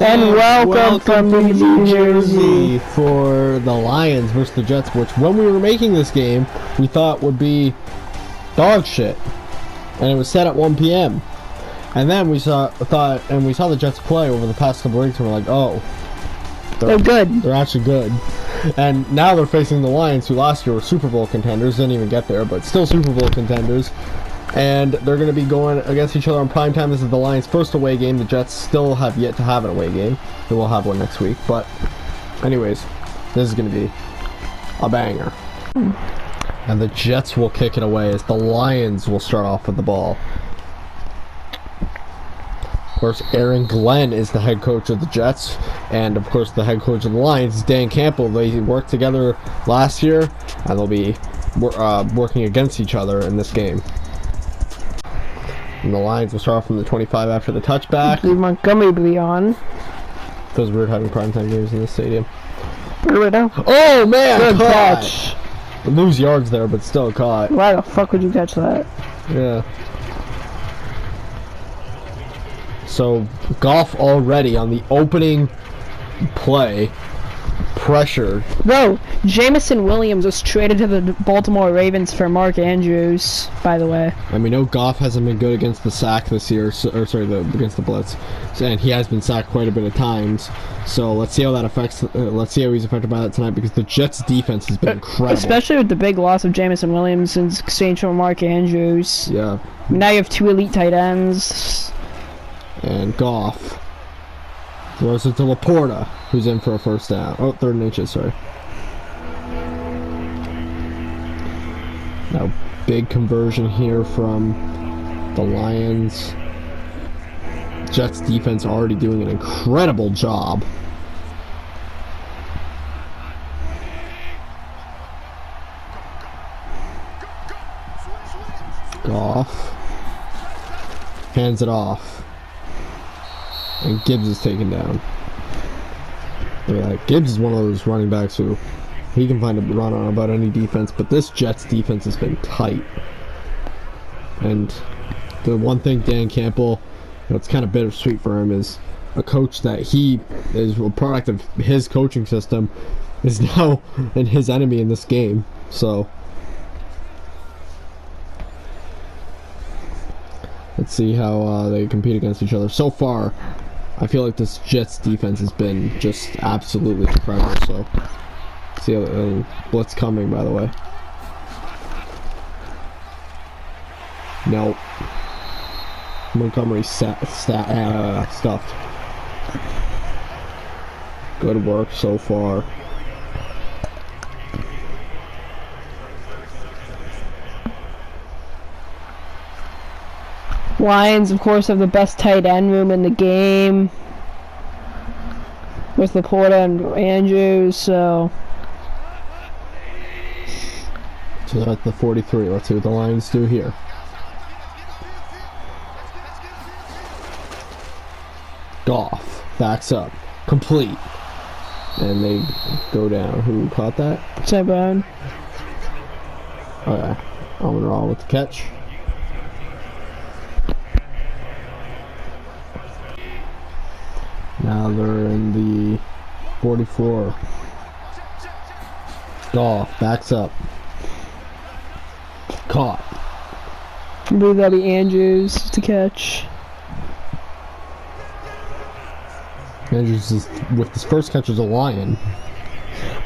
And welcome from New Jersey for the Lions versus the Jets, which when we were making this game, we thought would be dog shit. And it was set at 1 p.m. And then we saw the Jets play over the past couple weeks, and we're like, oh, they're good. They're actually good. And now they're facing the Lions, who last year were Super Bowl contenders, didn't even get there, but still Super Bowl contenders. And they're going to be going against each other on primetime. This is the Lions' first away game. The Jets still have yet to have an away game. They will have one next week. But anyways, this is going to be a banger. And the Jets will kick it away as the Lions will start off with the ball. Of course, Aaron Glenn is the head coach of the Jets. And of course, the head coach of the Lions is Dan Campbell. They worked together last year, and they'll be working against each other in this game. And the Lions will start off from the 25 after the touchback. Montgomery will be on. Feels weird having primetime games in this stadium. Right now. Oh man! Good catch. Lose yards there, but still caught. Why the fuck would you catch that? Yeah. So Goff already on the opening play pressured. Bro, Jameson Williams was traded to the Baltimore Ravens for Mark Andrews, by the way. And we know Goff hasn't been good against the sack this year, against the blitz, and he has been sacked quite a bit of times. So let's see how that affects. Let's see how he's affected by that tonight, because the Jets' defense has been incredible, especially with the big loss of Jameson Williams in exchange for Mark Andrews. Yeah. Now you have two elite tight ends. And Goff throws it to Laporta, who's in for a first down. Oh, 3rd and inches, sorry. Now, big conversion here from the Lions. Jets defense already doing an incredible job. Goff hands it off. And Gibbs is taken down. Look at that. Gibbs is one of those running backs who he can find a run on about any defense, but this Jets defense has been tight. And the one thing Dan Campbell, it's kind of bittersweet for him, is a coach that he is a product of his coaching system is now his enemy in this game. So let's see how they compete against each other. So far, I feel like this Jets defense has been just absolutely incredible. So, see how blitz coming, by the way. Nope. Montgomery stuffed. Good work so far. Lions, of course, have the best tight end room in the game with Laporta and Andrews, so that's the 43. Let's see what the Lions do here. Goff backs up, complete, and they go down. Who caught that? Brown. Okay, Amon-Ra with the catch. Now they're in the 44. Goff backs up. Caught. I believe that'll be Andrews to catch. Andrews is, with his first catch, as a Lion.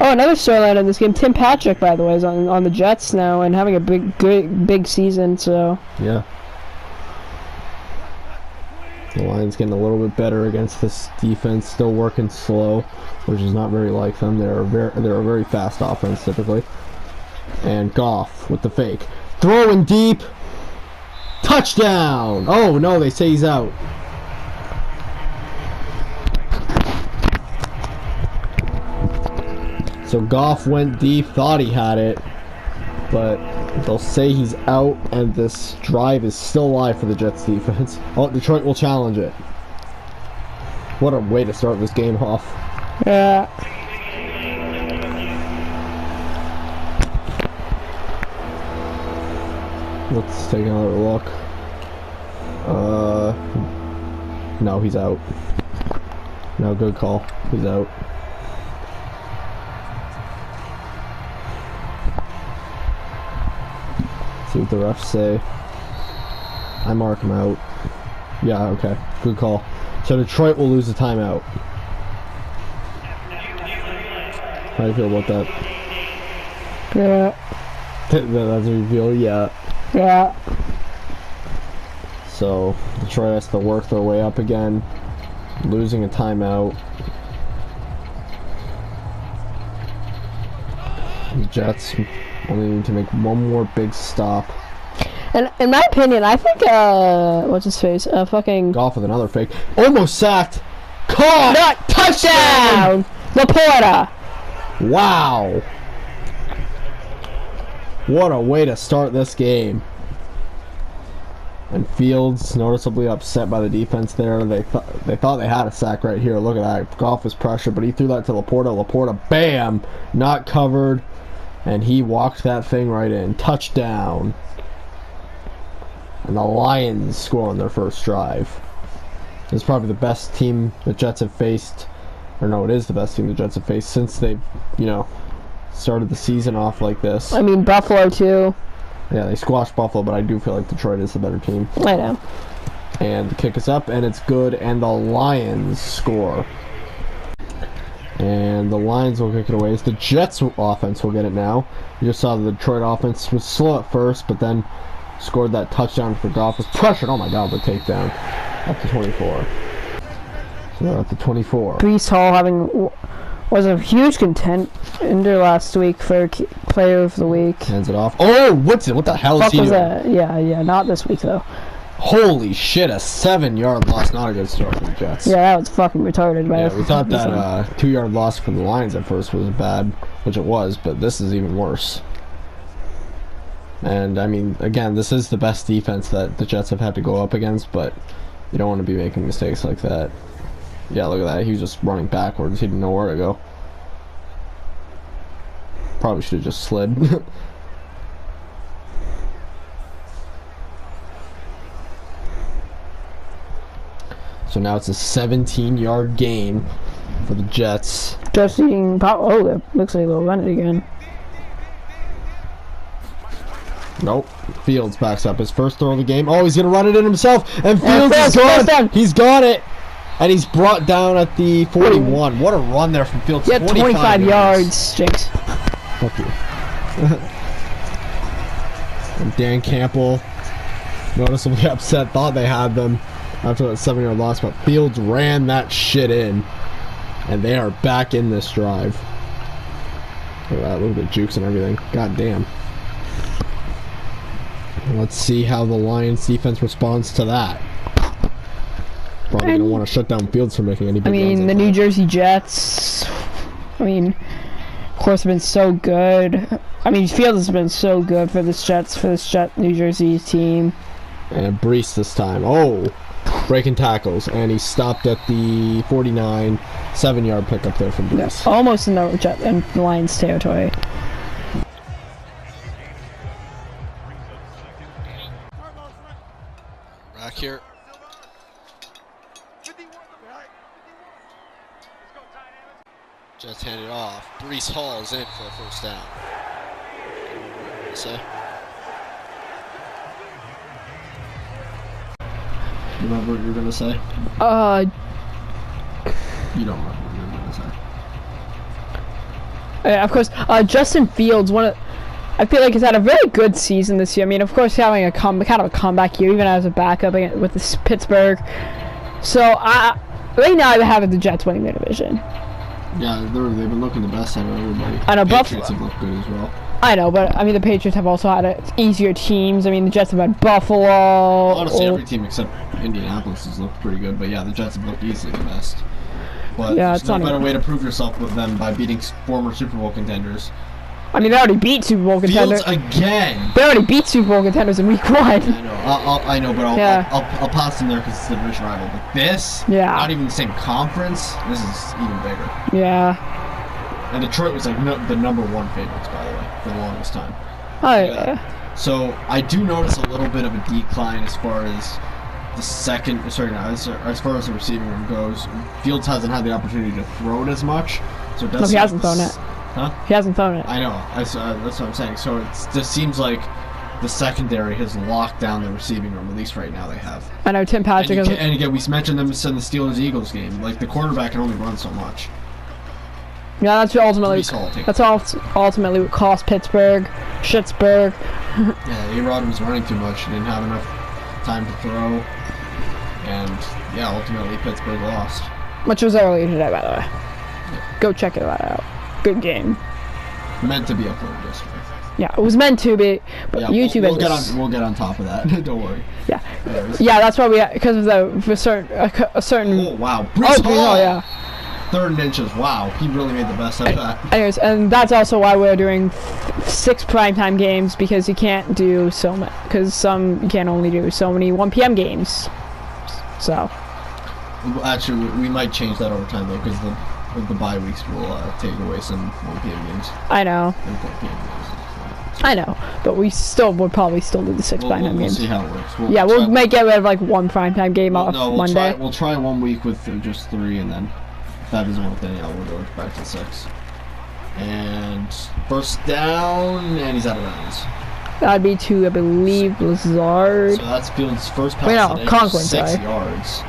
Oh, another storyline in this game. Tim Patrick, by the way, is on the Jets now and having a big season. So yeah. The Lions getting a little bit better against this defense, still working slow, which is not very like them. They're a very fast offense typically. And Goff with the fake, throwing deep, touchdown! Oh no, they say he's out. So Goff went deep, thought he had it, but they'll say he's out, and this drive is still alive for the Jets defense. Oh, Detroit will challenge it. What a way to start this game off. Yeah. Let's take another look. No, he's out. No, good call. He's out. See what the refs say. I mark him out. Yeah, okay. Good call. So Detroit will lose the timeout. How do you feel about that? Yeah. That's a reveal, yeah. Yeah. So Detroit has to work their way up again, losing a timeout. The Jets only need to make one more big stop. And in my opinion, I think what's his face? Fucking Goff with another fake. Almost sacked. Caught. not touchdown. Laporta. Wow. What a way to start this game. And Fields noticeably upset by the defense there. They thought they had a sack right here. Look at that. Goff was pressured, but he threw that to Laporta. Laporta, bam! Not covered. And he walked that thing right in. Touchdown. And the Lions score on their first drive. It's probably the best team the Jets have faced. Or no, it is the best team the Jets have faced since they've, started the season off like this. I mean, Buffalo too. Yeah, they squashed Buffalo, but I do feel like Detroit is the better team. I know. And the kick is up, and it's good, and the Lions score. And the Lions will kick it away. It's the Jets offense will get it now. You just saw the Detroit offense was slow at first, but then scored that touchdown for Goff. Was pressured. Oh my God, the takedown. Up to 24. So they're up to 24. Breece Hall was a huge contender last week for player of the week. Hands it off. Oh, what the hell is he doing? That? Yeah, not this week though. Holy shit, a 7-yard loss. Not a good start for the Jets. Yeah, that was fucking retarded. Yeah, we thought that 2-yard loss for the Lions at first was bad, which it was, but this is even worse. And, I mean, again, this is the best defense that the Jets have had to go up against, but you don't want to be making mistakes like that. Yeah, look at that. He was just running backwards. He didn't know where to go. Probably should have just slid. So now it's a 17-yard gain for the Jets. Just eating pop. Oh, that looks like they'll run it again. Nope. Fields backs up his first throw of the game. Oh, he's going to run it in himself. And Fields is gone. He's got it. And he's brought down at the 41. What a run there from Fields. Yeah, 25 yards. Jinx. Fuck you. And Dan Campbell, noticeably upset, thought they had them after that 7-yard loss, but Fields ran that shit in. And they are back in this drive. Look at that, look at the jukes and everything. God damn. Let's see how the Lions defense responds to that. Probably going to want to shut down Fields for making any big runs. The New Jersey Jets, of course, have been so good. Fields has been so good for this New Jersey team. And Breece this time. Oh, breaking tackles. And he stopped at the 49, 7-yard pickup there from Breece. Yeah, almost in the Lions territory. Back here. Jets hand it off. Breece Hall is in for a first down. Say. You remember what you were gonna say? You don't remember what you were gonna say. Yeah, of course. Justin Fields, I feel like he's had a very good season this year. Of course, having a kind of a comeback year, even as a backup with this Pittsburgh. So, right now, I have the Jets winning their division. Yeah, they've been looking the best out of everybody. I know, Patriots have looked good as well. I know, but the Patriots have also had easier teams. The Jets have had Buffalo. Honestly, every team except Indianapolis has looked pretty good. But yeah, the Jets have looked easily the best. But yeah, there's no better way to prove yourself with them by beating former Super Bowl contenders. They already beat Super Bowl contenders. Fields again. They already beat Super Bowl contenders in Week 1. I know, but I'll pass them there because it's the division rival. But this, not even the same conference. This is even bigger. Yeah. And Detroit was the number 1 favorites, by the way, for the longest time. Oh yeah. So I do notice a little bit of a decline as far as the second. Sorry, no, as far as the receiving room goes, Fields hasn't had the opportunity to throw it as much. So it does. No, he hasn't thrown it. Huh? He hasn't thrown it. I know. That's what I'm saying. So it just seems like the secondary has locked down the receiving room. At least right now they have. I know Tim Patrick. And again, we mentioned them in the Steelers-Eagles game. Like the quarterback can only run so much. Yeah, that's ultimately ultimately what cost Pittsburgh, Schittsburg. Yeah, A-Rod was running too much. He didn't have enough time to throw, and yeah, ultimately Pittsburgh lost. Which was earlier today, by the way. Yeah. Go check it out. Good game. Meant to be uploaded yesterday. Yeah, it was meant to be, but yeah, YouTube. We'll get on top of that. Don't worry. Yeah. Yeah, that's why we because of a certain. Oh wow! Brees Hall! Yeah. 3rd and inches. Wow, he really made the best out of that. Anyways, and that's also why we're doing 6 primetime games, because you can't do so much. Because you can only do so many 1 p.m. games. So. Actually, we might change that over time though, because the bye weeks will take away some 1 p.m. games. I know. And 4 p.m. games. I know, but we'll probably still do the 6 primetime games. We'll see how it works. We'll make get rid of like 1 primetime game off Monday. We'll try 1 week with just 3, and then if that doesn't work, then we'll go back to 6. And first down, and he's out of bounds. That'd be to, I believe, Lazard. So that's Fields' first pass. Wait, no, Conklin, 6 yards.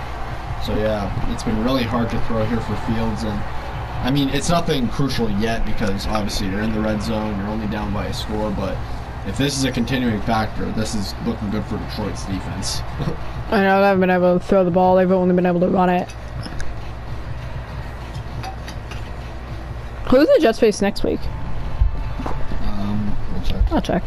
So yeah, it's been really hard to throw here for Fields, and I mean, it's nothing crucial yet because obviously you're in the red zone, you're only down by a score, but if this is a continuing factor, this is looking good for Detroit's defense. I know, they haven't been able to throw the ball, they've only been able to run it. Who's the Jets face next week? I'll check.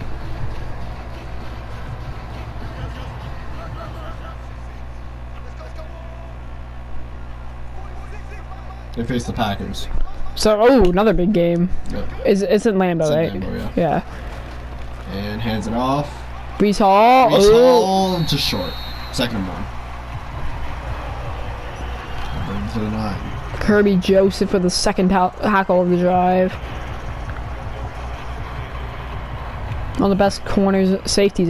They face the Packers. So, another big game. Yep. It's in Lambeau, right? Lambeau, yeah. And hands it off. Brees Hall. Brees Hall just short. 2nd and 1. Bring to the 9. Kirby Joseph for the second tackle of the drive. One of the best corners, safeties.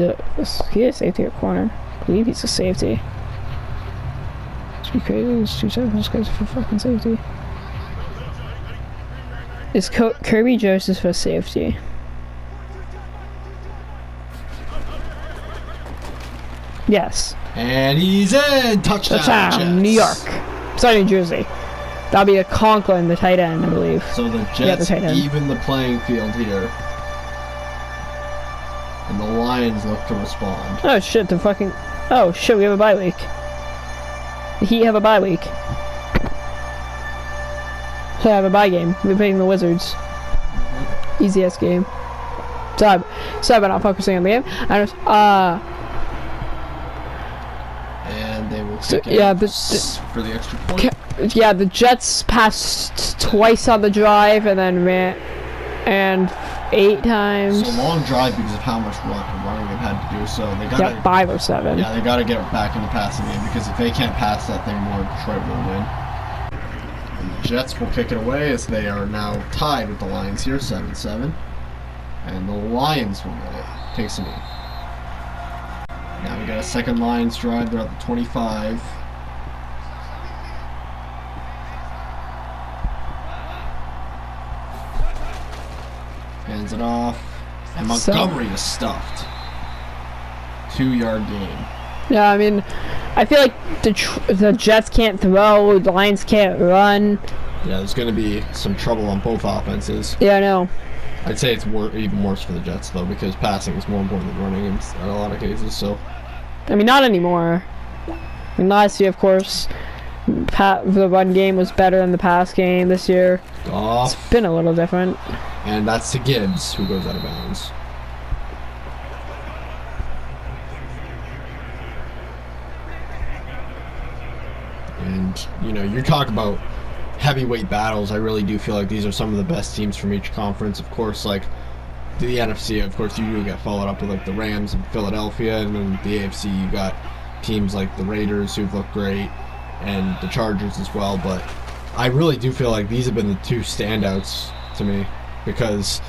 He is safety at corner. I believe he's a safety. It's be crazy. It's 2 seconds for fucking safety. Is Kirby Joseph for safety? Yes. And he's in! Touchdown! New York. Sorry, New Jersey. That'll be a Conklin, the tight end, I believe. So the Jets even the playing field here. And the Lions look to respond. Oh shit, oh shit, we have a bye week. The Heat have a bye week. So I have a bye game. We're playing the Wizards. Easiest game. Sorry about not focusing on the game. And they will kick it for the extra point. Yeah, the Jets passed twice on the drive and then ran 8 times. It's a long drive because of how much running they've had to do. So they got 5 or 7. Yeah, they got to get back in the passing game because if they can't pass that thing more, Detroit will win. And the Jets will kick it away as they are now tied with the Lions here, 7-7. And the Lions will get it. Takes a knee. Now we got a second Lions drive. They're at the 25. Hands it off. And Montgomery is stuffed. 2-yard gain. Yeah, I mean, I feel like the Jets can't throw, the Lions can't run. Yeah, there's going to be some trouble on both offenses. Yeah, I know. I'd say it's even worse for the Jets, though, because passing is more important than running in a lot of cases, so... I mean, not anymore. I mean, last year, of course, the run game was better than the pass game. This year, it's been a little different. And that's to Gibbs, who goes out of bounds. And, you know, you talk about heavyweight battles. I really do feel like these are some of the best teams from each conference. Of course, like, the NFC, of course, you get followed up with, like, the Rams and Philadelphia. And then the AFC, you got teams like the Raiders, who've looked great, and the Chargers as well. But I really do feel like these have been the 2 standouts to me, because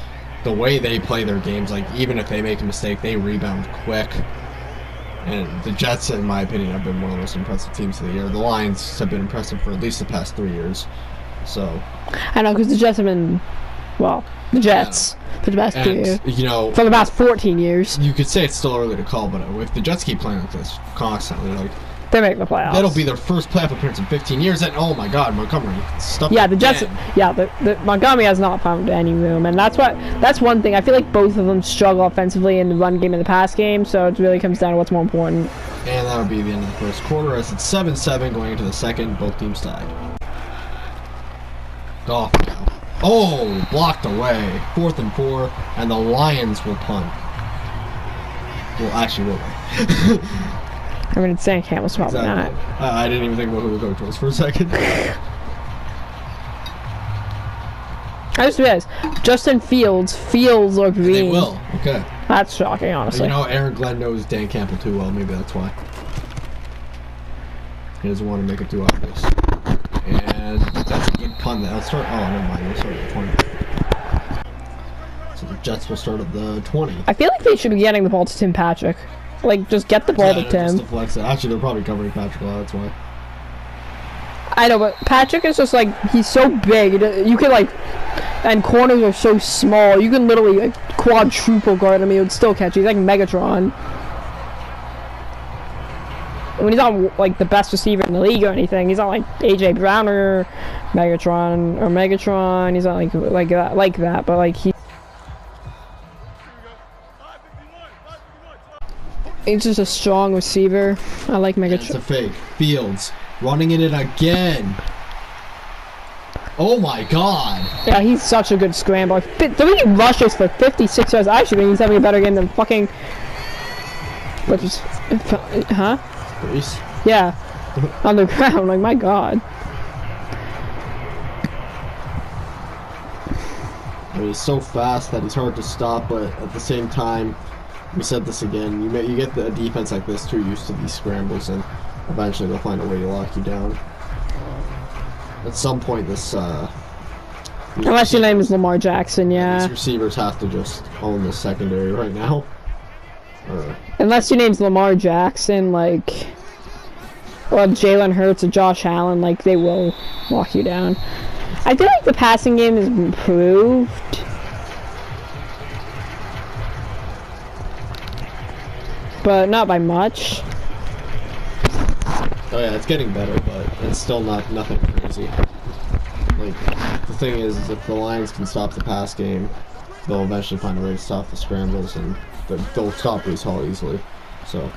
the way they play their games, like, even if they make a mistake, they rebound quick. And the Jets, in my opinion, have been one of the most impressive teams of the year. The Lions have been impressive for at least the past 3 years. So I know, because the Jets have been, well, the Jets for the past 2 years. you know, For the past 14 years. you could say it's still early to call, but if the Jets keep playing like this constantly, like They make the playoffs. that'll be their first playoff appearance in 15 years. And oh my God, Montgomery stuff. Yeah, the Jets. again. Yeah, the Montgomery has not found any room, and that's one thing. I feel like both of them struggle offensively in the run game and the pass game. So it really comes down to what's more important. And that'll be the end of the first quarter as it's 7-7 going into the second. Both teams tied. Goff now. Oh, blocked away. 4th and 4, and the Lions will punt. Well, actually, will they? I mean, it's saying Campbell's probably Exactly. not. I didn't even think about who the coach was for a second. I just realized Justin Fields or Green. They will. Okay. That's shocking, honestly. You know, Aaron Glenn knows Dan Campbell too well. Maybe that's why. He doesn't want to make it too obvious. And that's a good punt. That'll start. Oh, never mind. We'll start at the 20. So the Jets will start at the 20. I feel like they should be getting the ball to Tim Patrick. Like, just get the ball to Just Tim. deflects it. Actually, they're probably covering Patrick a lot. That's why. I know, but Patrick is just like, he's so big. You can like, and corners are so small. You can literally like, quadruple guard him. He would still catch you. He's like Megatron. When he's not like the best receiver in the league or anything, he's not like AJ Brown or Megatron. He's not like that. But like he's just a strong receiver. I like It's Megatron. a fake. Fields running it in again. Oh my God. Yeah, he's such a good scrambler. 3 rushes for 56 yards. I actually think he's having a better game than fucking. Which is, huh? Brees. Yeah, on the ground. Like my God. I mean, he's so fast that he's hard to stop, but at the same time, we said this again. You get a defense like this too used to these scrambles, and eventually they'll find a way to lock you down. At some point, Unless your name is Lamar Jackson, these yeah. receivers have to just own the secondary right now. Unless your name's Lamar Jackson, like, or Jalen Hurts or Josh Allen, like they will lock you down. I feel like the passing game has improved. But not by much. Oh yeah, it's getting better, but it's still nothing crazy. Like, the thing is if the Lions can stop the pass game, they'll eventually find a way to stop the scrambles, and they'll stop Brees Hall easily. So,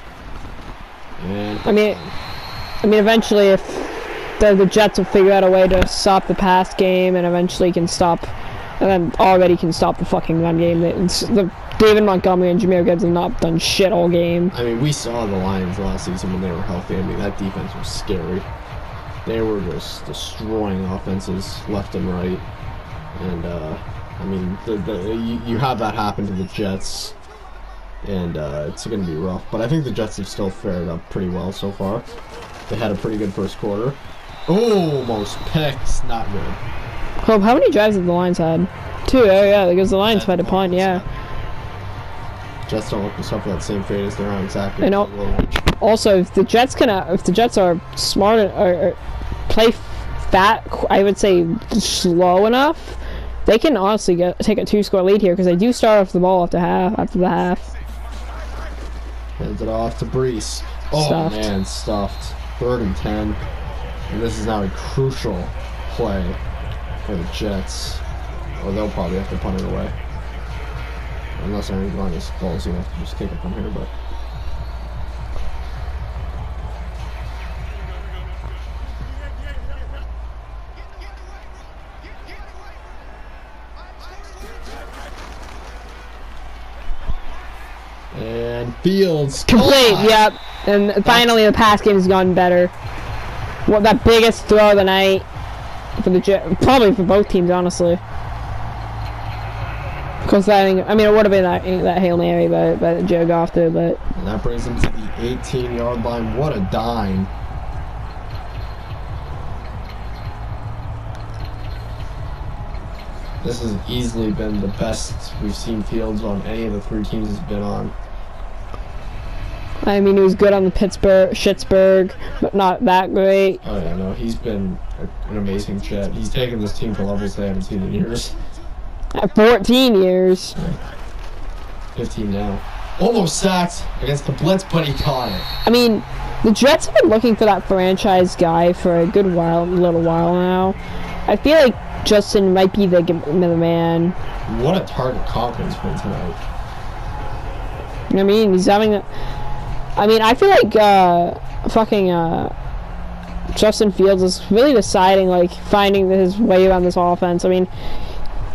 and I mean, eventually, if the Jets will figure out a way to stop the pass game, and eventually can stop, and then already can stop the fucking run game. The David Montgomery and Jahmyr Gibbs have not done shit all game. I mean, we saw the Lions last season when they were healthy. I mean, that defense was scary. They were just destroying offenses left and right, and I mean, you have that happen to the Jets, and it's going to be rough. But I think the Jets have still fared up pretty well so far. They had a pretty good first quarter. Almost picked, not good. Hope, how many drives have the Lions had? 2. Oh yeah, because the Lions had a punt. Yeah. Jets don't look to suffer that same fate as they're on exactly. I know. Also, if the Jets are smart or play fat, I would say slow enough, they can honestly take a 2-score lead here because they do start off the ball after the half. Hands it off to Brees. Oh Stuffed. man, stuffed. 3rd and 10, and this is now a crucial play for the Jets, or they'll probably have to punt it away. Unless Aaron Glenn is ballsy enough to just kick it from here, but. And Fields. Complete, Oh! yep. And finally the pass game has gotten better. What, that biggest throw of the night for the Jets, probably for both teams, honestly. Because I mean, it would have been that Hail Mary by Jared Goff too, but. And that brings him to the 18-yard line. What a dime. This has easily been the best we've seen Fields on any of the 3 teams he's been on. I mean, he was good on the Schittsburg, but not that great. Oh yeah, no, he's been an amazing Jet. He's taken this team to levels they haven't seen in years. At 14 years. 15 now. Almost sacked against the blitz, but he caught it. I mean, the Jets have been looking for that franchise guy for a little while now. I feel like Justin might be the man. What a target confidence win tonight. I mean, he's having a... I mean, I feel like Justin Fields is really deciding, like, finding his way around this offense. I mean,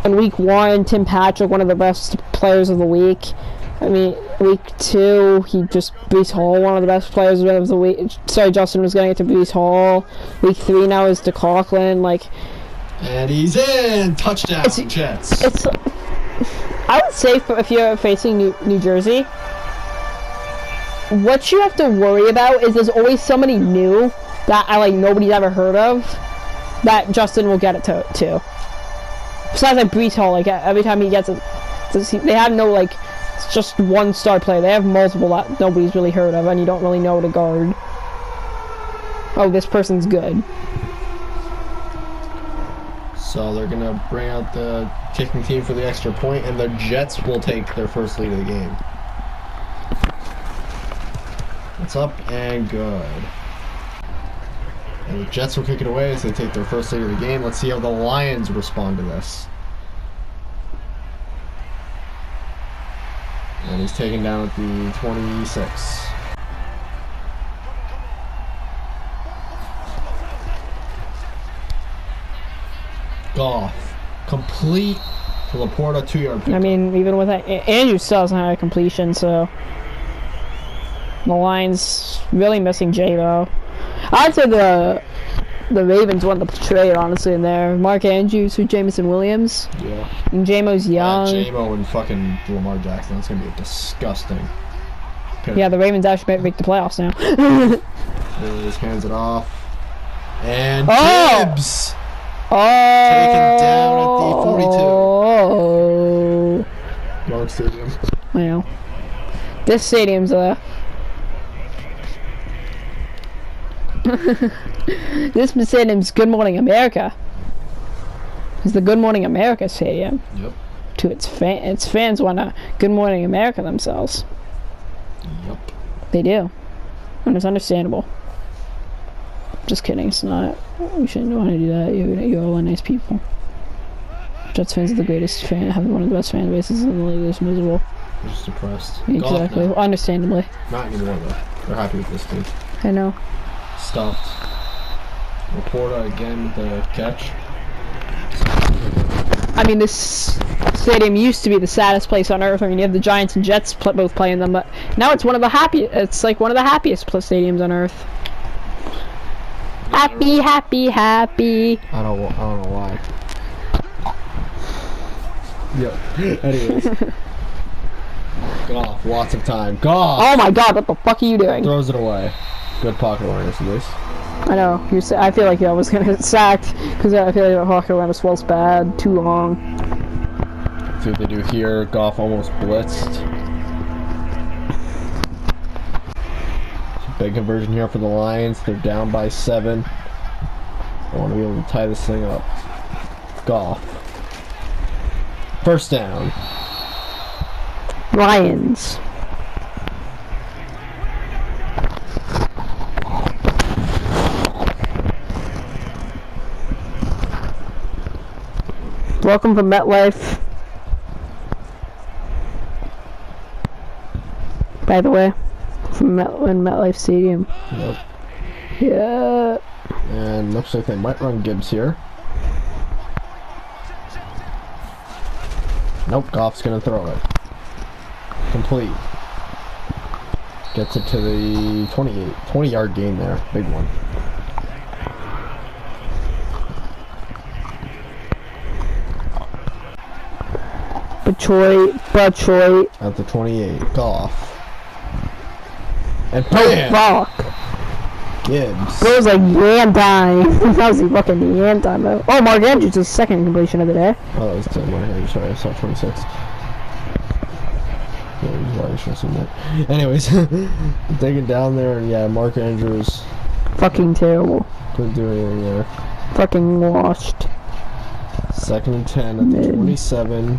in week 1, Tim Patrick, one of the best players of the week. I mean, week 2, he just Breece Hall, one of the best players of the week. Sorry, Justin was going to get to Breece Hall. Week 3 now is DeCoughlin, like... And he's in! Touchdown, Jets. It's... I would say if you're facing New Jersey, what you have to worry about is there's always somebody new that nobody's ever heard of that Justin will get it to. Besides like Breece Hall, like every time he gets it, they have no like it's just one star player. They have multiple that nobody's really heard of, and you don't really know to guard. Oh, this person's good. So they're gonna bring out the kicking team for the extra point, and the Jets will take their first lead of the game. It's up and good. And the Jets will kick it away as they take their first lead of the game. Let's see how the Lions respond to this. And he's taken down at the 26. Goff. Complete to Laporta, 2-yard pickup. I mean, even with that, Andrew still doesn't have a completion, so the Lions really missing J-Lo. I'd say the Ravens won the trade, honestly, in there. Mark Andrews with Jameson Williams. Yeah. And J-Mo's young. J-Mo and fucking Lamar Jackson. That's going to be disgusting. Yeah, the Ravens actually might make the playoffs now. He just hands it off. And Gibbs! Oh! Taken down at the 42. Oh! Mark Stadium. Well, this stadium's this stadium's Good Morning America. It's the Good Morning America Stadium. Yep. To its fans want to Good Morning America themselves. Yep. They do, and it's understandable. Just kidding. It's not. You shouldn't want to do that. You're all nice people. Jets fans are the greatest fan. Have one of the best fan bases in the league. It's miserable. They're just depressed. Exactly. Understandably. Not anymore though. They're happy with this team. I know. Stuffed. Laporta again with the catch. I mean, this stadium used to be the saddest place on earth. I mean, you have the Giants and Jets both playing them, but now it's one of the happiest. It's like one of the happiest stadiums on earth. Happy, happy, happy. I don't know why. Yep. Anyways. Goff, lots of time. Goff! Oh my god, what the fuck are you doing? Throws it away. Good pocket awareness at least. I know. I feel like I was gonna get sacked because I feel like the pocket awareness was bad, too long. See what they do here. Goff almost blitzed. Big conversion here for the Lions. They're down by 7. I want to be able to tie this thing up. Goff. First down. Lions. Welcome from MetLife. By the way. From MetLife Stadium. Yep. Yeah. And looks like they might run Gibbs here. Nope, Goff's gonna throw it. Complete. Gets it to the 28. 20-yard gain there. Big one. Detroit. At the 28. Goff. And Oh, bam! fuck. Gibbs. It was like Yan time. That was the fucking Yan time. Oh, Mark Andrews' second completion of the day. Oh, that was 10 one here. Sorry, I saw 26. Yeah, he's why I should have seen that. Anyways, taking down there, and yeah, Mark Andrews Fucking terrible. couldn't do anything there. Fucking washed. 2nd and 10 at the Mid. 27.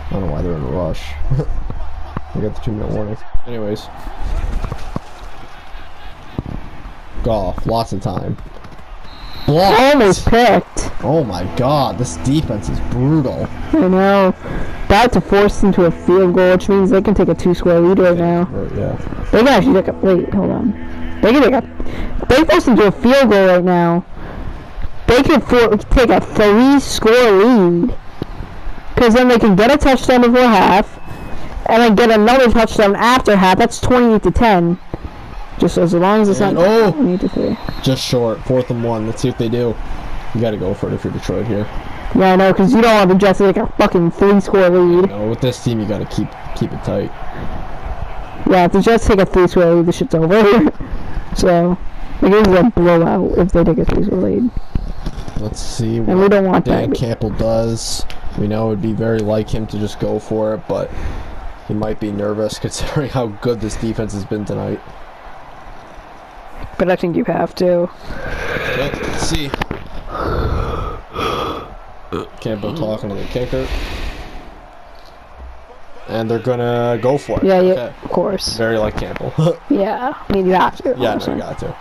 I don't know why they're in a rush. They got the 2-minute warning. Anyways. Goff, lots of time. Blocked! Almost picked. Oh my god, this defense is brutal. I know. About to force them to a field goal, which means they can take a 2-score lead right now. Yeah. They can actually take a. Wait, hold on. They can take a. They force them to a field goal right now. They can take a 3-score lead. Because then they can get a touchdown before half, and then get another touchdown after half. That's 28-10. Just as long as it's not 28-3. Just short. 4th and 1. Let's see if they do. You gotta go for it if you're Detroit here. Yeah, I know, because you don't want the Jets to take a fucking 3-score lead. No, with this team, you gotta keep it tight. Yeah, if the Jets take a 3-score lead, the shit's over. So, like, it is a blowout if they take a 3-score lead. Let's see And we don't want Dan that. Campbell does. We know it'd be very like him to just go for it, but he might be nervous considering how good this defense has been tonight. But I think you have to. Okay, let's see. Campbell talking to the kicker. And they're gonna go for it. Yeah, yeah, Okay. of course. Very like Campbell. Yeah, I mean, you have to. Yeah, no, honestly. you got to.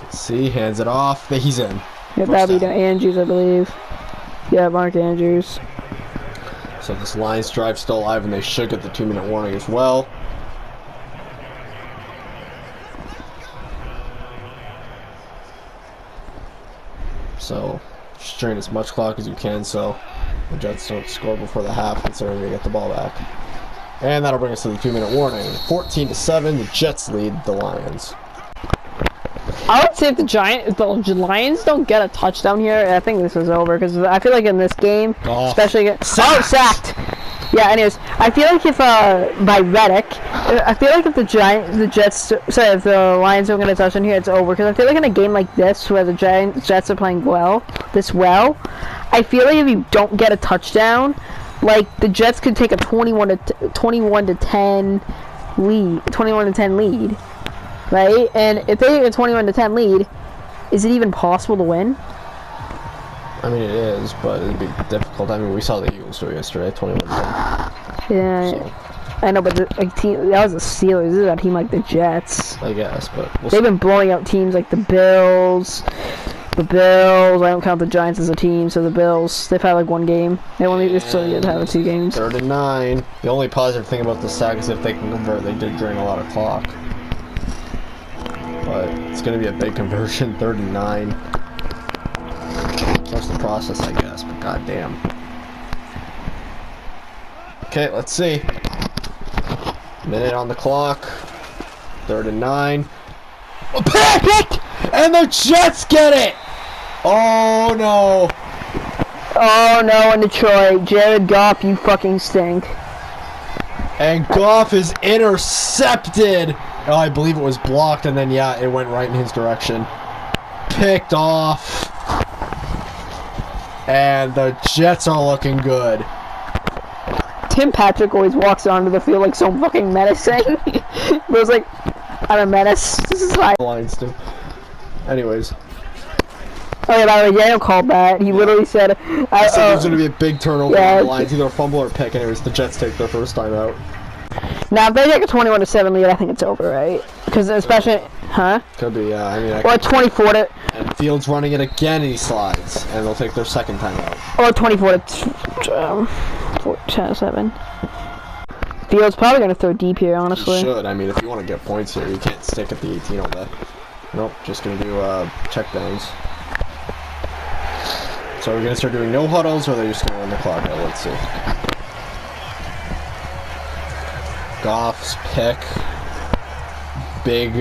Let's see, hands it off. He's in. Yeah, First that'd be down. the Andrews, I believe. Yeah, Mark Andrews. So this Lions drive still alive, and they should get the 2-minute warning as well. So just drain as much clock as you can so the Jets don't score before the half, considering they get the ball back. And that'll bring us to the 2-minute warning. 14-7, the Jets lead the Lions. I would say if the Lions don't get a touchdown here, I think this is over. Because I feel like in this game, Goff. especially sacked. Yeah. Anyways, I feel like if by Reddick, I feel like if the if the Lions don't get a touchdown here, it's over. Because I feel like in a game like this where the Jets are playing well, I feel like if you don't get a touchdown, like the Jets could take a 21 to 10 lead. Right? And if they get a 21 to 10 lead, is it even possible to win? I mean, it is, but it'd be difficult. I mean, we saw the Eagles do it yesterday, 21-10. Yeah, So, I know, but that was the Steelers. This is a team like the Jets. I guess, but we'll They've see. been blowing out teams like the Bills. I don't count the Giants as a team, so the Bills, they've had like one game. They still did have 2 games. 3rd and 9. The only positive thing about the sack is if they can convert, they did drain a lot of clock. But it's going to be a big conversion, 3rd and 9. Trust the process, I guess, but goddamn. Okay, let's see. Minute on the clock. 3rd and 9. A pick! And the Jets get it! Oh no! Oh no, in Detroit, Jared Goff, you fucking stink. And Goff is intercepted! Oh, I believe it was blocked, and then, yeah, it went right in his direction. Picked off. And the Jets are looking good. Tim Patrick always walks onto the field like so fucking menacing. It was like, I'm a menace. This is like. Lions do. Anyways. Oh yeah, by the way, Daniel called that. He literally said, I said there's going to be a big turnover yeah. on the Lions, either a fumble or a pick. Anyways, the Jets take their first time out. Now, if they take a 21-7 lead, I think it's over, right? Because especially, Could be, yeah. I mean, or 24 to, and Fields running it again, and he slides. And they'll take their second time out. or 24 to 7. Fields probably gonna throw deep here, honestly. Should. I mean, if you want to get points here, you can't stick at the 18 all day. Nope, just going to do check downs. So are we going to start doing no huddles, or are they just going to run the clock out? Let's see. Goff's pick. Big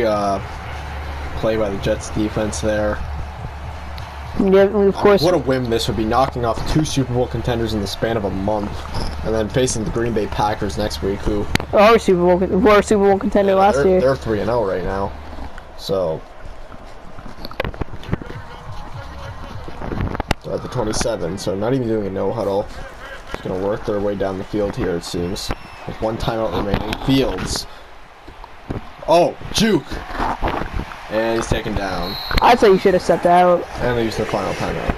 play by the Jets defense there. Yeah, of course. What a win this would be, knocking off 2 Super Bowl contenders in the span of a month. And then facing the Green Bay Packers next week, who... We're a Super Bowl contender last year. They're 3-0 right now. So... at the 27, so not even doing a no huddle. Just gonna work their way down the field here, it seems. With 1 timeout remaining. Fields. Oh, juke! And he's taken down. I'd say you should have stepped out. And they used their final timeout.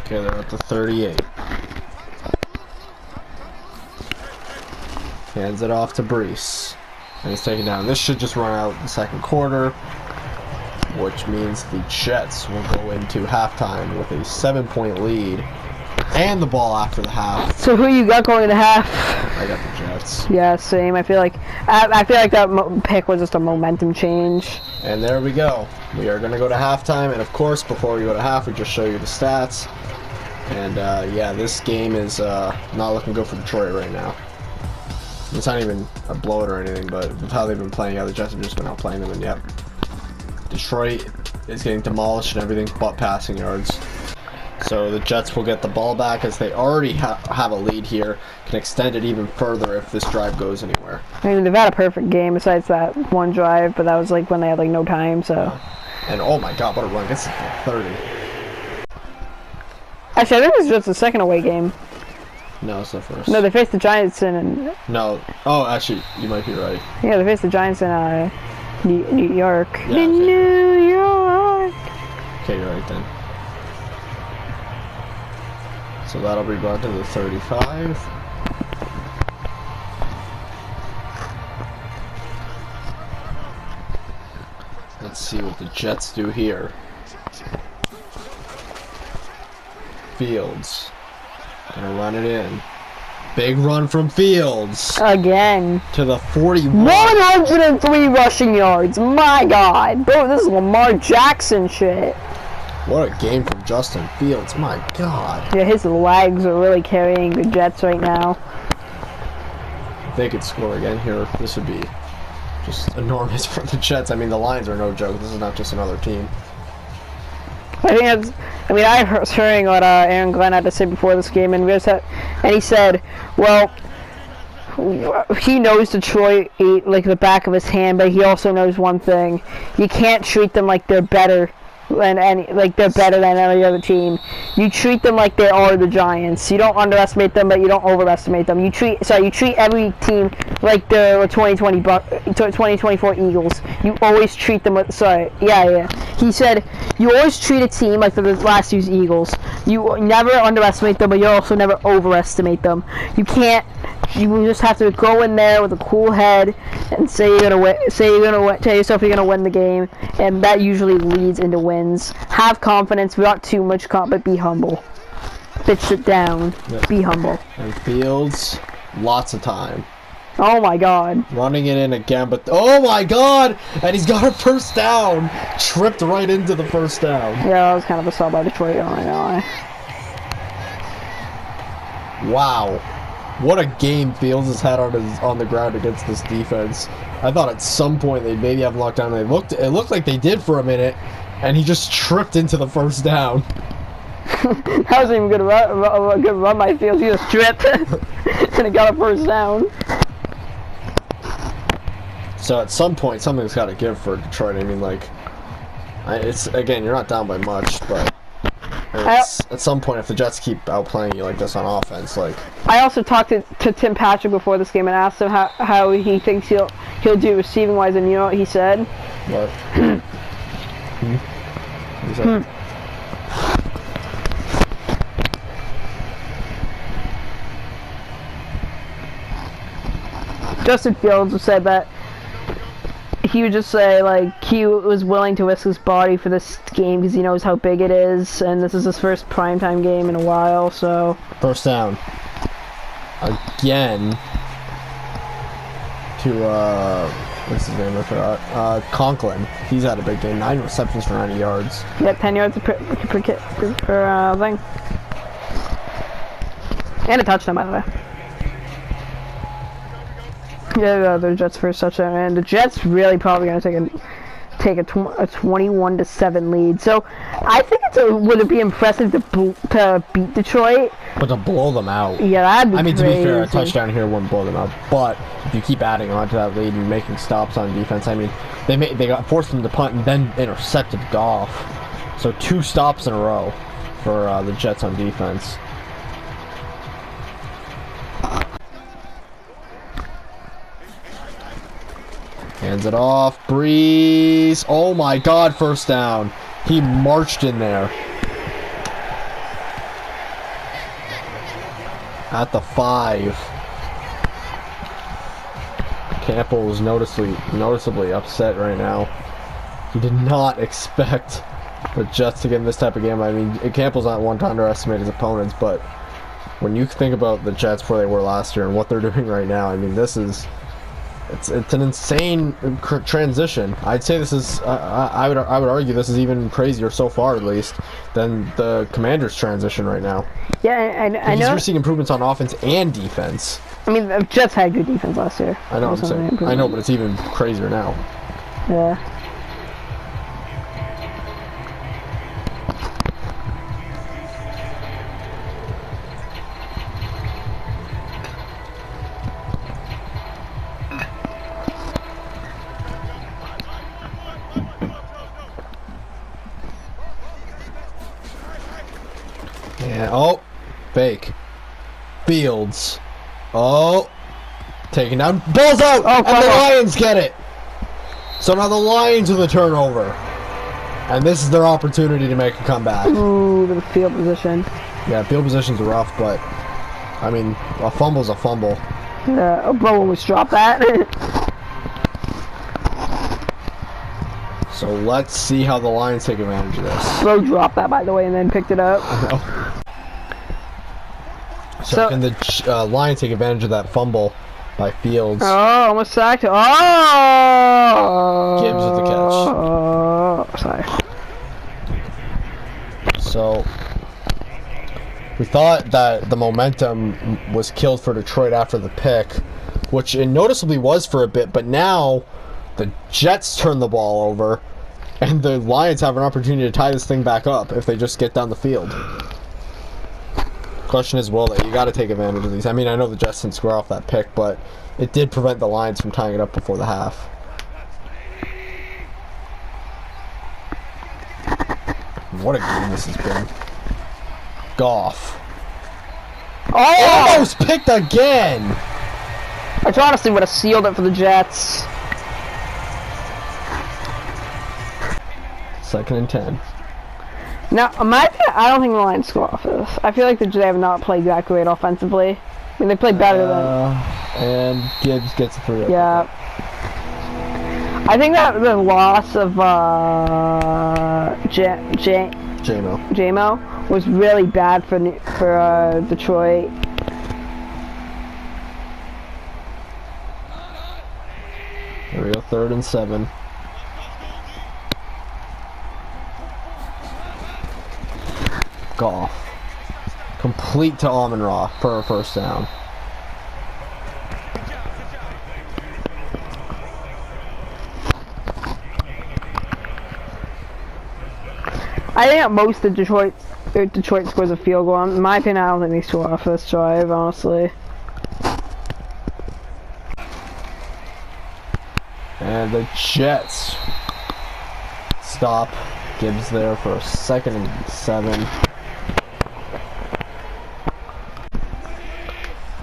Okay, they're at the 38. Hands it off to Brees. And he's taken down. This should just run out the second quarter, which means the Jets will go into halftime with a 7-point lead and the ball after the half. So who you got going to half? I got the Jets. Yeah, same. I feel like that pick was just a momentum change. And there we go. We are going to go to halftime, and of course, before we go to half, we just show you the stats. And yeah, this game is not looking good for Detroit right now. It's not even a blowout or anything, but with how they've been playing, yeah, the Jets have just been outplaying them, and yep, Detroit is getting demolished and everything but passing yards. So the Jets will get the ball back as they already have a lead here, can extend it even further if this drive goes anywhere. I mean, they've had a perfect game besides that one drive, but that was like when they had like no time, so. And oh my god, what a run, gets to 30. Actually, I think this is just the second away game. No, it's the first. No, they faced the Giants in. No. Oh, actually, you might be right. Yeah, they faced the Giants in New York. Yeah, okay. New York. Okay, you're right then. So that'll be brought to the 35. Let's see what the Jets do here. Fields. Gonna run it in. Big run from Fields. Again. To the 41. 103 rushing yards. My God. Bro, this is Lamar Jackson shit. What a game from Justin Fields. My God. Yeah, his legs are really carrying the Jets right now. If they could score again here, this would be just enormous for the Jets. I mean, the Lions are no joke. This is not just another team. I was hearing what Aaron Glenn had to say before this game, and he said, well, he knows Detroit like the back of his hand, but he also knows one thing: you can't treat them like they're better than any other team. You treat them like they are the Giants. You don't underestimate them, but you don't overestimate them. You treat every team like the 2024 Eagles. You always treat them He said you always treat a team like the last year's Eagles. You never underestimate them, but you also never overestimate them. You can't. You just have to go in there with a cool head and say you're gonna win. Tell yourself you're gonna win the game, and that usually leads into wins. Have confidence, not too much but be humble. Bitch it down. Yep. Be humble. And Fields, lots of time. Oh my God. Running it in again, but oh my God! And he's got a first down. Tripped right into the first down. Yeah, that was kind of a sub by Detroit. Oh my God. Wow. What a game Fields has had on the ground against this defense. I thought at some point they'd maybe have locked down. It looked like they did for a minute, and he just tripped into the first down. That wasn't even a good run by Fields. He just tripped, and he got a first down. So at some point, something's got to give for Detroit. I mean, like, it's again, you're not down by much, but at some point, if the Jets keep outplaying you like this on offense, like. I also talked to Tim Patrick before this game and asked him how he thinks he'll do receiving wise, and you know what he said? What? What he said? Justin Fields said that he would just say, like, he was willing to risk his body for this game because he knows how big it is, and this is his first primetime game in a while, so. First down. Again. To, what's his name? I forgot. Conklin. He's had a big game. 9 receptions for 90 yards. Yeah, 10 yards per thing. And a touchdown, by the way. Yeah, the Jets' first touchdown, and the Jets really probably going to take a 21-7 lead. So I think would it be impressive to beat Detroit? But to blow them out. Yeah, that'd be crazy. To be fair, a touchdown here wouldn't blow them out. But if you keep adding on to that lead and making stops on defense, I mean, they got forced them to punt and then intercepted Goff. So 2 stops in a row for the Jets on defense. Hands it off. Breeze. Oh my God, first down. He marched in there. At the 5. Campbell was noticeably upset right now. He did not expect the Jets to get in this type of game. I mean, Campbell's not one to underestimate his opponents, but when you think about the Jets where they were last year and what they're doing right now, I mean, this is... It's an insane transition. I'd say this is I would argue this is even crazier so far, at least, than the Commanders' transition right now. Yeah, and I know you're seeing improvements on offense and defense. I mean, the Jets had good defense last year. I know. I know, but it's even crazier now. Yeah. Yeah. Oh, fake. Fields. Oh, taken down. Ball's out, and the Lions get it. So now the Lions are the turnover, and this is their opportunity to make a comeback. Ooh, the field position. Yeah, field position's rough, but I mean, a fumble's a fumble. Yeah, bro almost dropped that. So let's see how the Lions take advantage of this. Bro dropped that, by the way, and then picked it up. I know. So can the Lions take advantage of that fumble by Fields? Oh, almost sacked. Oh! Gibbs with the catch. Sorry. So we thought that the momentum was killed for Detroit after the pick, which it noticeably was for a bit, but now the Jets turn the ball over, and the Lions have an opportunity to tie this thing back up if they just get down the field. Question is, will they? You got to take advantage of these. I mean, I know the Jets didn't square off that pick, but it did prevent the Lions from tying it up before the half. What a game this has been. Goff. Oh! Almost picked again! I honestly would have sealed it for the Jets. 2nd and 10. Now, I don't think the Lions score off this. I feel like they have not played that great offensively. I mean, they played better than... And Gibbs gets a free. Yeah. I think that the loss of JMO was really bad for Detroit. There we go, 3rd and 7. Goff. Complete to Amon-Ra for a first down. I think most of Detroit scores a field goal. In my opinion, I don't think they score off this drive, honestly. And the Jets stop Gibbs there for a 2nd and 7.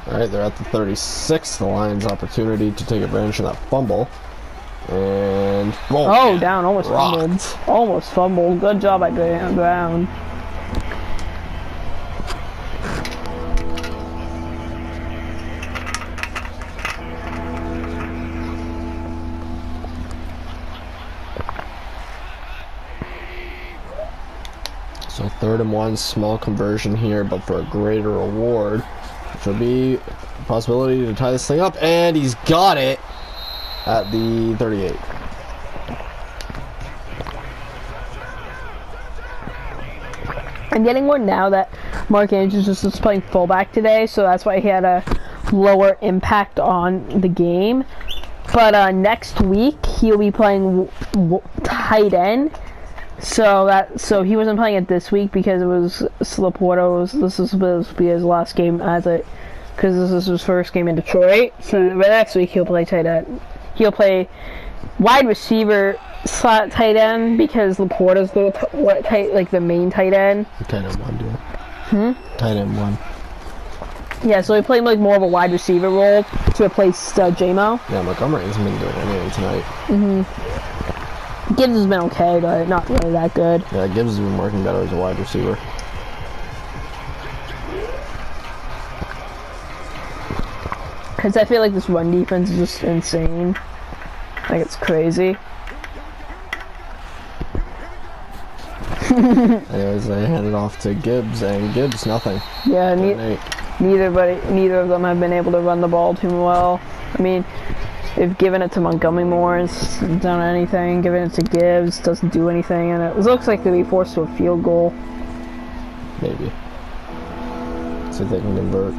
Alright, they're at the 36. The Lions' opportunity to take advantage of that fumble. And oh, down, almost fumbled. Almost fumbled. Good job by Brown. So 3rd and 1, small conversion here, but for a greater reward, which will be a possibility to tie this thing up, and he's got it at the 38. I'm getting word now that Mark Andrews is just playing fullback today, so that's why he had a lower impact on the game. But next week he'll be playing tight end. So he wasn't playing it this week because it was Laporta. This was supposed to be his last game because this is his first game in Detroit. So next week he'll play tight end. He'll play wide receiver slot tight end because Laporta's the the main tight end. Tight end 1, dude. Tight end 1. Yeah, so he played like more of a wide receiver role to replace J-Mo. Yeah, Montgomery hasn't been doing anything tonight. Gibbs has been okay, but not really that good. Yeah, Gibbs has been working better as a wide receiver. Because I feel like this run defense is just insane. Like, it's crazy. Anyways, they hand it off to Gibbs, and Gibbs, nothing. Yeah, neither of them have been able to run the ball too well. I mean, they've given it to Montgomery more, and it's done anything. Giving it to Gibbs doesn't do anything, and it looks like they'll be forced to a field goal. Maybe. See if they can convert.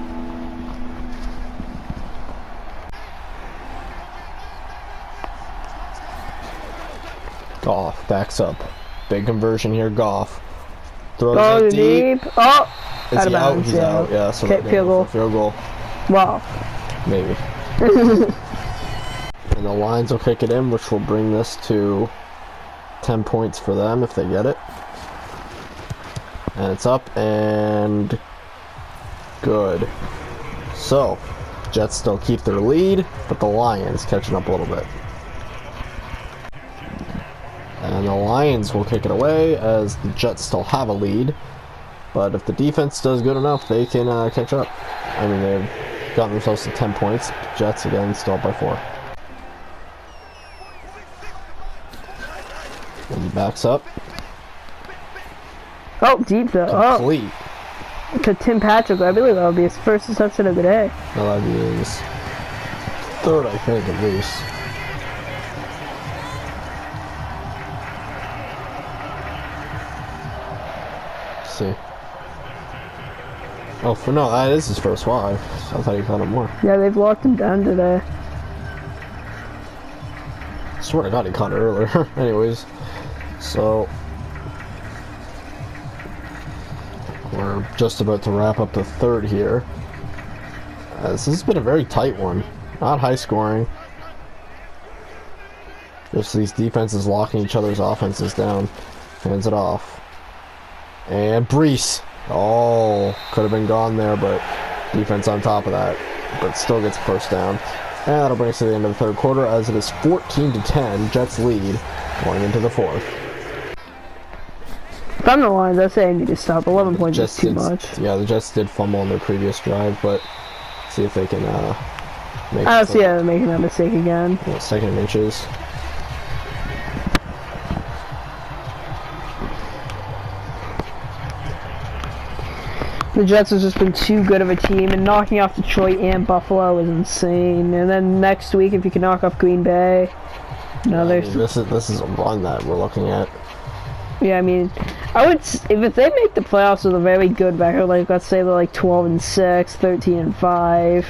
Goff backs up. Big conversion here, Goff. Throws it deep. Oh! Is Out of he out? bounds, He's yeah. out. Yeah, so Okay, field goal. Field goal. Wow. Maybe. And the Lions will kick it in, which will bring this to 10 points for them if they get it. And it's up and good. So, Jets still keep their lead, but the Lions catching up a little bit. And the Lions will kick it away as the Jets still have a lead. But if the defense does good enough, they can catch up. I mean, they've gotten themselves to 10 points. Jets, again, still up by 4. And he backs up. Oh, deep though. Complete. Oh, to Tim Patrick. I believe that would be his first reception of the day. Well, that'd be his third, I think, at least. Let's see. Oh, no, that is his first. Wow, I thought he caught it more. Yeah, they've locked him down today. I swear to God, he caught it earlier. Anyways, so we're just about to wrap up the third here. This has been a very tight one. Not high scoring. Just these defenses locking each other's offenses down. Hands it off. And Brees. Oh, could have been gone there, but defense on top of that. But still gets a first down. And that'll bring us to the end of the third quarter as it is 14-10. Jets lead going into the fourth. From the Lions, I say I need to stop. 11 points is too much. Yeah, the Jets did fumble on their previous drive, but see if they can make I don't see how they're making that mistake again. Yeah, second and inches. The Jets have just been too good of a team, and knocking off Detroit and Buffalo is insane. And then next week, if you can knock off Green Bay, This is a run that we're looking at. Yeah, I mean, if they make the playoffs with a very good record, like let's say they're like 12-6, 13-5,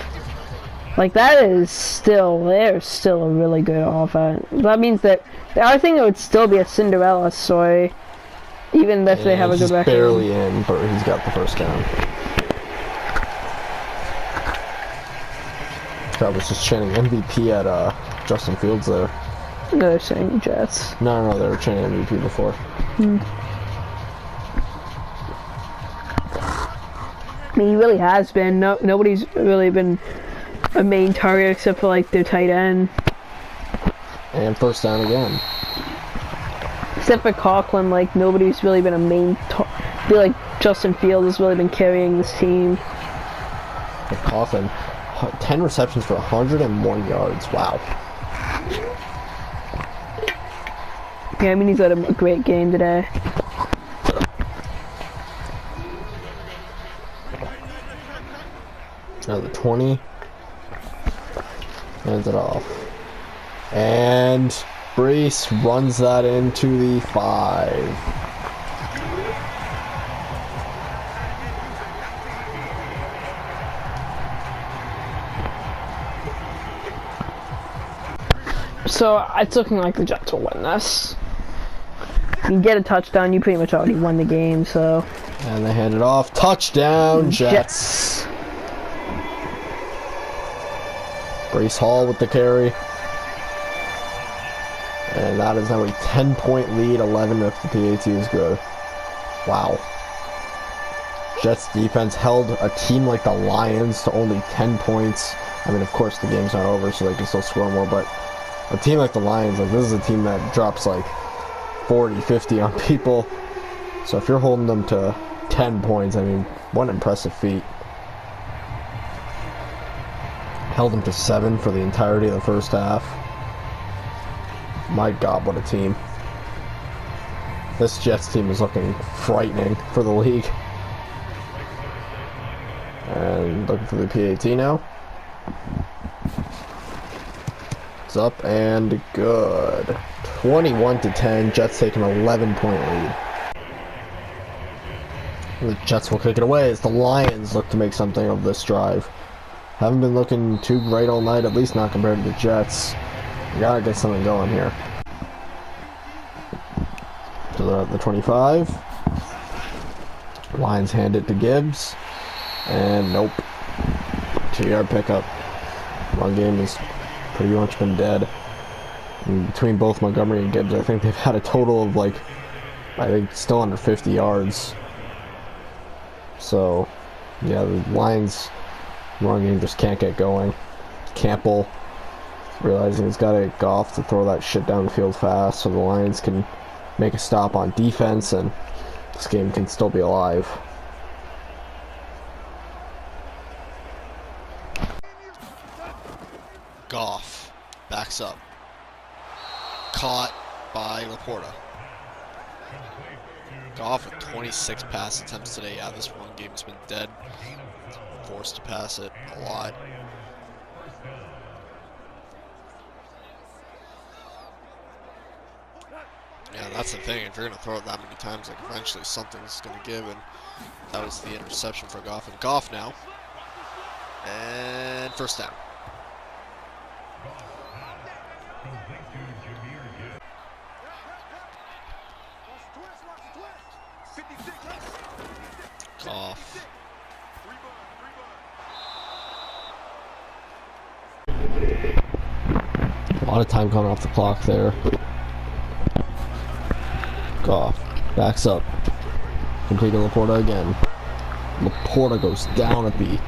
like they're still a really good offense. That means that I think it would still be a Cinderella story. Even if they have a good record. He's barely in, but he's got the first down. I was just chanting MVP at Justin Fields there. No, they're saying Jets. No, they were chanting MVP before. I mean, he really has been. Nobody's really been a main target except for like their tight end. And first down again. Except for Coughlin, like nobody's really been a main. I feel like Justin Fields has really been carrying this team. With Coughlin, 10 receptions for 101 yards. Wow. Yeah, I mean he's had a great game today. Another 20. Hands it off. And Brees runs that into the 5. So it's looking like the Jets will win this. You get a touchdown, you pretty much already won the game, so. And they hand it off. Touchdown, Jets. Brees Hall with the carry. And that is now a 10-point lead. 11 if the PAT is good. Wow. Jets defense held a team like the Lions to only 10 points. I mean, of course, the game's not over, so they can still score more, but a team like the Lions, like, this is a team that drops like 40, 50 on people. So if you're holding them to 10 points, I mean, what an impressive feat. Held them to 7 for the entirety of the first half. My God, what a team. This Jets team is looking frightening for the league. And looking for the PAT now. It's up and good. 21-10. Jets take an 11-point lead. The Jets will kick it away as the Lions look to make something of this drive. Haven't been looking too great all night, at least not compared to the Jets. We gotta get something going here. So they're at the 25. Lions hand it to Gibbs. And nope. 2-yard pickup. Run game has pretty much been dead. And between both Montgomery and Gibbs, I think they've had a total of like, I think still under 50 yards. So, yeah, the Lions run game just can't get going. Campbell realizing he's got to Goff to throw that shit down the field fast so the Lions can make a stop on defense and this game can still be alive. Goff backs up. Caught by Laporta. Goff with 26 pass attempts today. Yeah, this run game has been dead. Forced to pass it a lot. Yeah, that's the thing. If you're going to throw it that many times, like eventually something's going to give. And that was the interception for Goff. And Goff now. And first down. Goff. A lot of time coming off the clock there. Goff backs up. Completing Laporta again. Laporta goes down at the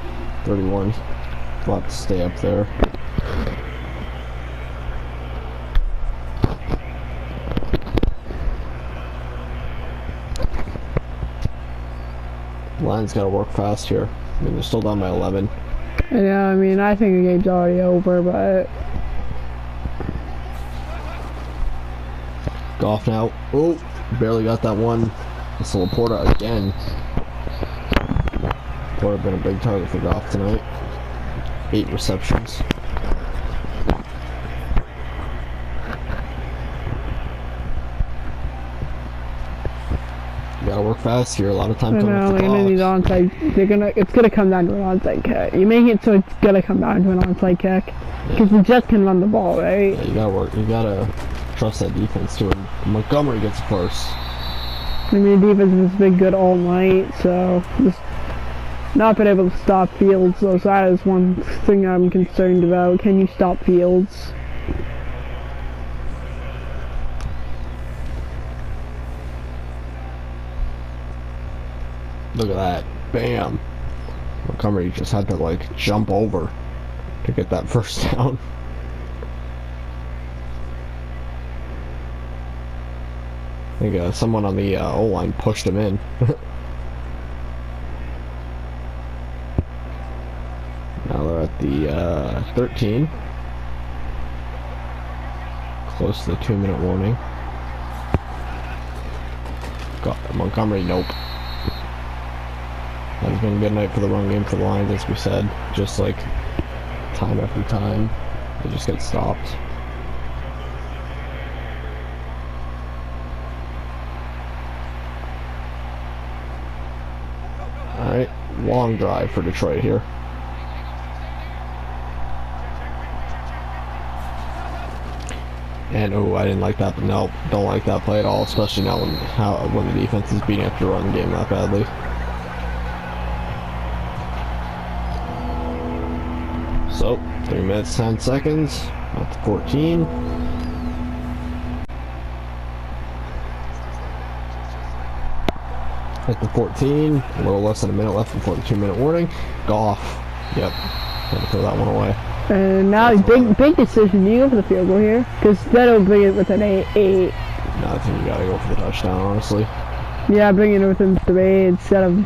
31. About to stay up there. Lions gotta work fast here. I mean, they're still down by 11. Yeah, I mean, I think the game's already over, but... Goff now. Oh, barely got that one. It's Laporta again. Laporta been a big target for Goff tonight. 8 receptions. You gotta work fast here. A lot of time coming off the they're gonna need clock. onside. It's gonna come down to an onside kick. You make it so it's gonna come down to an onside kick because the Jets can run the ball, right? Yeah, you gotta work. You gotta trust that defense too. And Montgomery gets first. I mean, the defense has been good all night, so just not been able to stop Fields. So that is one thing I'm concerned about. Can you stop Fields? Look at that. Bam. Montgomery just had to like jump over to get that first down. I think someone on the O-line pushed him in. Now they're at the 13. Close to the 2-minute warning. Got Montgomery, nope. It's been a good night for the run game for the Lions, as we said. Just like time after time, they just get stopped. Alright, long drive for Detroit here. And oh, I didn't like that, but nope, don't like that play at all, especially now when the defense is beating up your run game that badly. So, 3 minutes, 10 seconds, up to 14. At the 14, a little less than a minute left before the 2-minute warning. Goff. Yep. Had to throw that one away. And now big decision. Do you go for the field goal here? Because that'll bring it within 8. No, I think you gotta go for the touchdown, honestly. Yeah, bring it within 3 instead of...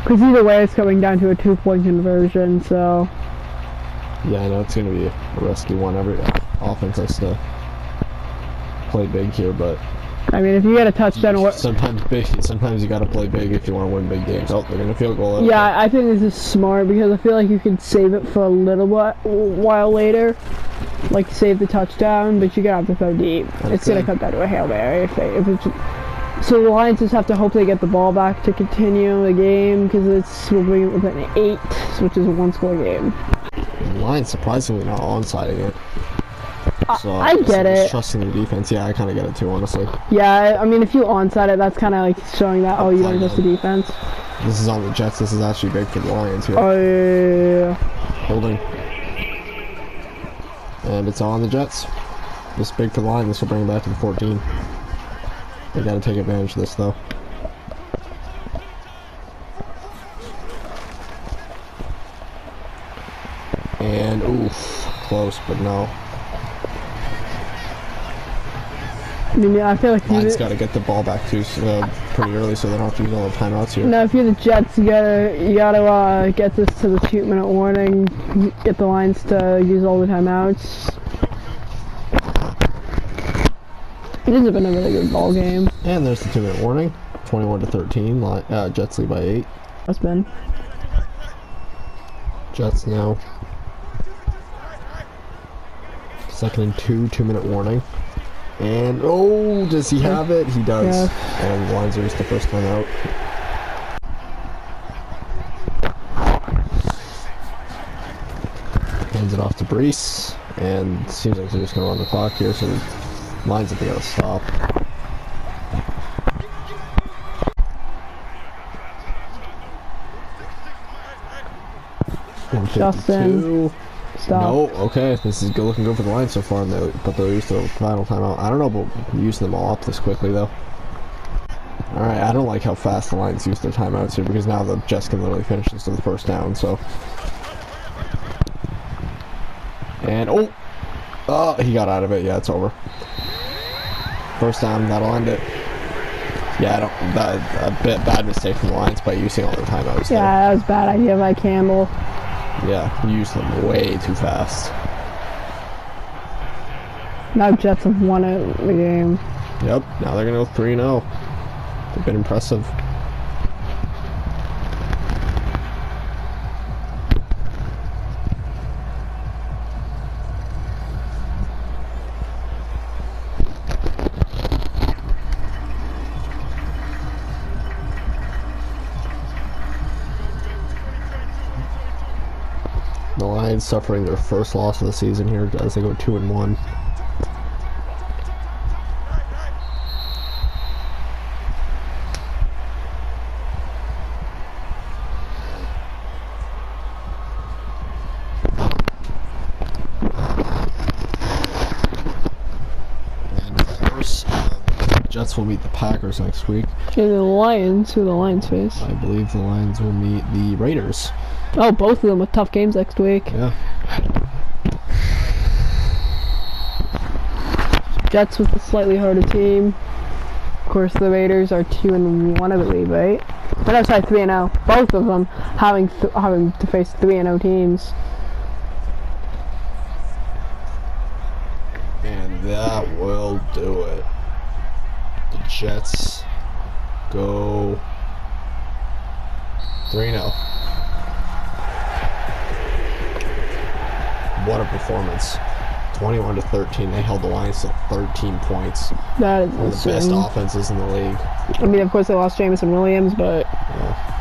Because either way, it's coming down to a 2-point conversion, so... Yeah, I know it's gonna be a risky one. Every offense has to play big here, but... I mean, if you get a touchdown... Sometimes you gotta play big if you want to win big games. Oh, they're gonna field goal it. Yeah, I think this is smart because I feel like you could save it for a little while later. Like, save the touchdown, but you're gonna have to throw deep. It's gonna come down to a Hail Mary if it's... So the Lions just have to hope they get the ball back to continue the game because we'll bring it within 8, which is a 1-score game. The Lions surprisingly not onsiding it. So I get it. Trusting the defense, yeah, I kind of get it too, honestly. Yeah, I mean, if you onside it, that's kind of like showing that, oh, you don't trust the defense. This is on the Jets. This is actually big for the Lions here. Oh, yeah. Holding. And it's on the Jets. This big for the Lions. This will bring it back to the 14. They got to take advantage of this, though. And, oof, close, but no. I mean, I feel like Lions got to get the ball back too pretty early, so they don't have to use all the timeouts here. No, if you're the Jets, you gotta get this to the 2-minute warning. Get the Lions to use all the timeouts. It has been a really good ball game. And there's the 2-minute warning. 21-13. Jets lead by 8. That's been. Jets now. 2nd and 2. 2-minute warning. And, oh, does he have it? He does. Yeah. And the Lions are just the first time out. Hands it off to Brees. And seems like they're just going to run the clock here, so the Lions have got to stop. Justin. Stop. No, okay, this is looking good for the Lions so far, but they'll use the final timeout. I don't know about using them all up this quickly, though. Alright, I don't like how fast the Lions use their timeouts here, because now the Jets can literally finish this to the first down, so... And, oh! He got out of it. Yeah, it's over. First down, that'll end it. Yeah, a bit bad mistake from the Lions by using all their timeouts. Yeah, that was a bad idea by Campbell. Yeah, he used them way too fast. Now Jets have won it the game. Yep, now they're going to go 3-0. They've been impressive. The Lions suffering their first loss of the season here as they go 2-1. And of course, Jets will meet the Packers next week. Okay, the Lions, who the Lions face? I believe the Lions will meet the Raiders. Oh, both of them with tough games next week. Yeah. Jets with a slightly harder team. Of course, the Raiders are 2-1, I believe, right? But no, sorry, 3-0. Both of them having to face 3-0 teams. And that will do it. The Jets go 3-0. What a performance. 21-13. They held the Lions to 13 points. That is One of the best offenses in the league. I mean, of course, they lost Jameson Williams, but... Yeah.